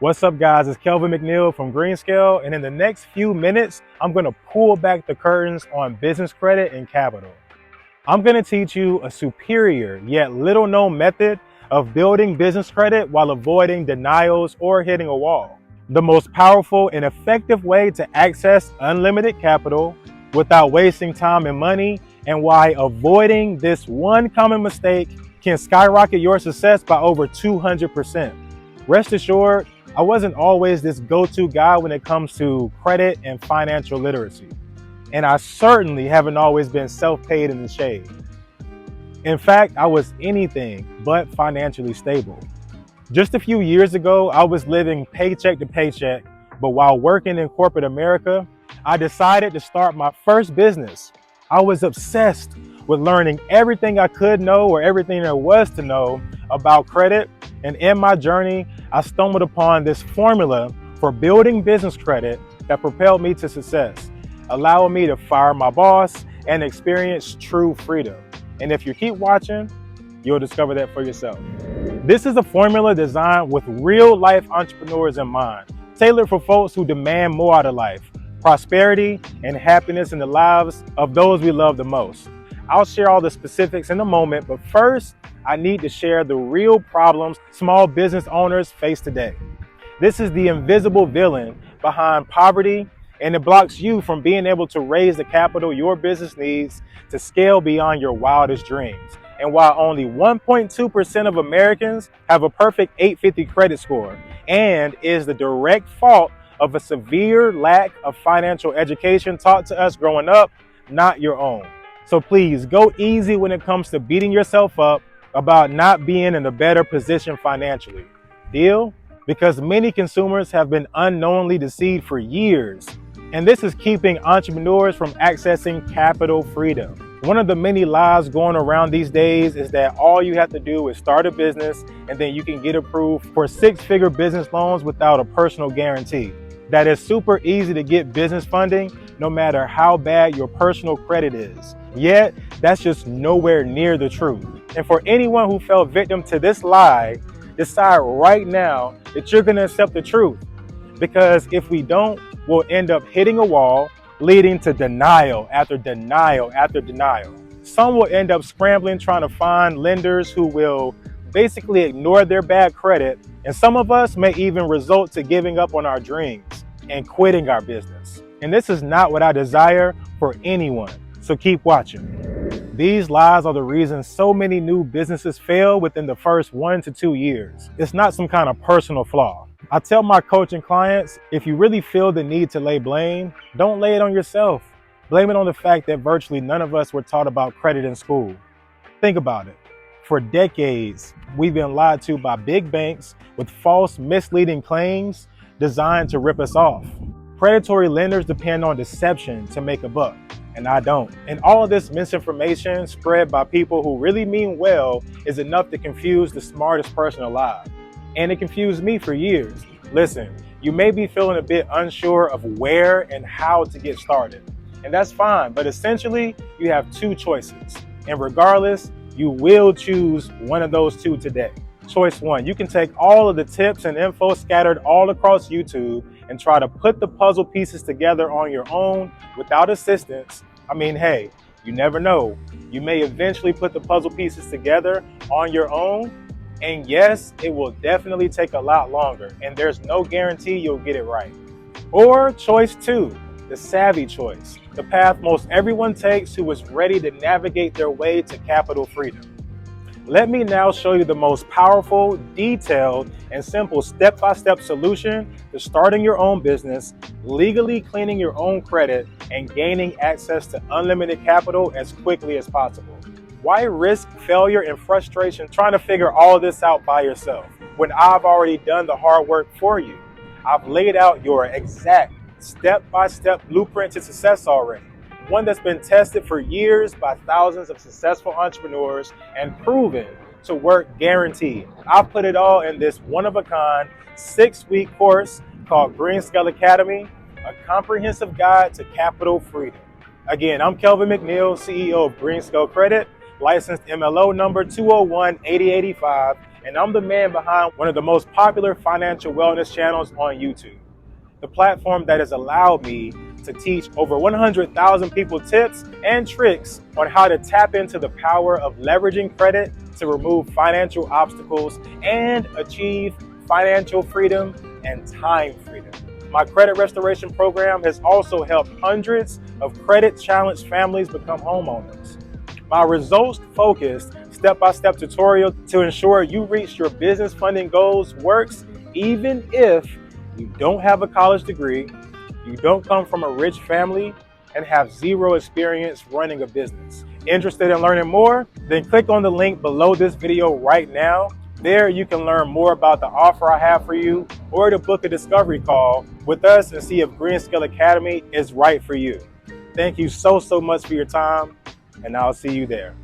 What's up, guys? It's Kelvin McNeil from GreenScale, and in the next few minutes, I'm going to pull back the curtains on business credit and capital. I'm going to teach you a superior yet little known method of building business credit while avoiding denials or hitting a wall. The most powerful and effective way to access unlimited capital without wasting time and money, and why avoiding this one common mistake can skyrocket your success by over 200%. Rest assured, I wasn't always this go-to guy when it comes to credit and financial literacy. And I certainly haven't always been self-paid in the shade. In fact, I was anything but financially stable. Just a few years ago, I was living paycheck to paycheck, but while working in corporate America, I decided to start my first business. I was obsessed with learning everything I could know or everything there was to know about credit. And in my journey, I stumbled upon this formula for building business credit that propelled me to success, allowing me to fire my boss and experience true freedom. And if you keep watching, you'll discover that for yourself. This is a formula designed with real life entrepreneurs in mind, tailored for folks who demand more out of life, prosperity and happiness in the lives of those we love the most. I'll share all the specifics in a moment, but first, I need to share the real problems small business owners face today. This is the invisible villain behind poverty, and it blocks you from being able to raise the capital your business needs to scale beyond your wildest dreams. And while only 1.2% of Americans have a perfect 850 credit score, and is the direct fault of a severe lack of financial education taught to us growing up, not your own. So please go easy when it comes to beating yourself up about not being in a better position financially. Deal? Because many consumers have been unknowingly deceived for years, and this is keeping entrepreneurs from accessing capital freedom. One of the many lies going around these days is that all you have to do is start a business and then you can get approved for six-figure business loans without a personal guarantee. That it's super easy to get business funding no matter how bad your personal credit is. Yet, that's just nowhere near the truth. And for anyone who fell victim to this lie, decide right now that you're going to accept the truth. Because if we don't, we'll end up hitting a wall, leading to denial after denial after denial. Some will end up scrambling trying to find lenders who will basically ignore their bad credit, and some of us may even result to giving up on our dreams and quitting our business. And this is not what I desire for anyone, so keep watching. These lies are the reason so many new businesses fail within the first 1 to 2 years. It's not some kind of personal flaw. I tell my coaching clients, if you really feel the need to lay blame, don't lay it on yourself. Blame it on the fact that virtually none of us were taught about credit in school. Think about it. For decades, we've been lied to by big banks with false, misleading claims designed to rip us off. Predatory lenders depend on deception to make a buck, and I don't. And all of this misinformation spread by people who really mean well is enough to confuse the smartest person alive. And it confused me for years. Listen, you may be feeling a bit unsure of where and how to get started. And that's fine, but essentially, you have two choices. And regardless, you will choose one of those two today. Choice one, you can take all of the tips and info scattered all across YouTube and try to put the puzzle pieces together on your own without assistance. I mean, hey, you never know. You may eventually put the puzzle pieces together on your own. And yes, it will definitely take a lot longer, and there's no guarantee you'll get it right. Or choice two, the savvy choice, the path most everyone takes who is ready to navigate their way to capital freedom. Let me now show you the most powerful, detailed, and simple step-by-step solution to starting your own business, legally cleaning your own credit, and gaining access to unlimited capital as quickly as possible. Why risk failure and frustration trying to figure all this out by yourself when I've already done the hard work for you? I've laid out your exact step-by-step blueprint to success already. One that's been tested for years by thousands of successful entrepreneurs and proven to work guaranteed. I've put it all in this one-of-a-kind 6-week course called GreenScale Academy, a comprehensive guide to capital freedom. Again, I'm Kelvin McNeil, CEO of GreenScale Credit, licensed MLO number 2018085, and I'm the man behind one of the most popular financial wellness channels on YouTube. The platform that has allowed me to teach over 100,000 people tips and tricks on how to tap into the power of leveraging credit to remove financial obstacles and achieve financial freedom and time freedom. My credit restoration program has also helped hundreds of credit-challenged families become homeowners. My results-focused step-by-step tutorial to ensure you reach your business funding goals works even if you don't have a college degree, you don't come from a rich family, and have zero experience running a business. Interested in learning more? Then click on the link below this video right now. There you can learn more about the offer I have for you or to book a discovery call with us and see if GreenScale Academy is right for you. Thank you so much for your time, and I'll see you there.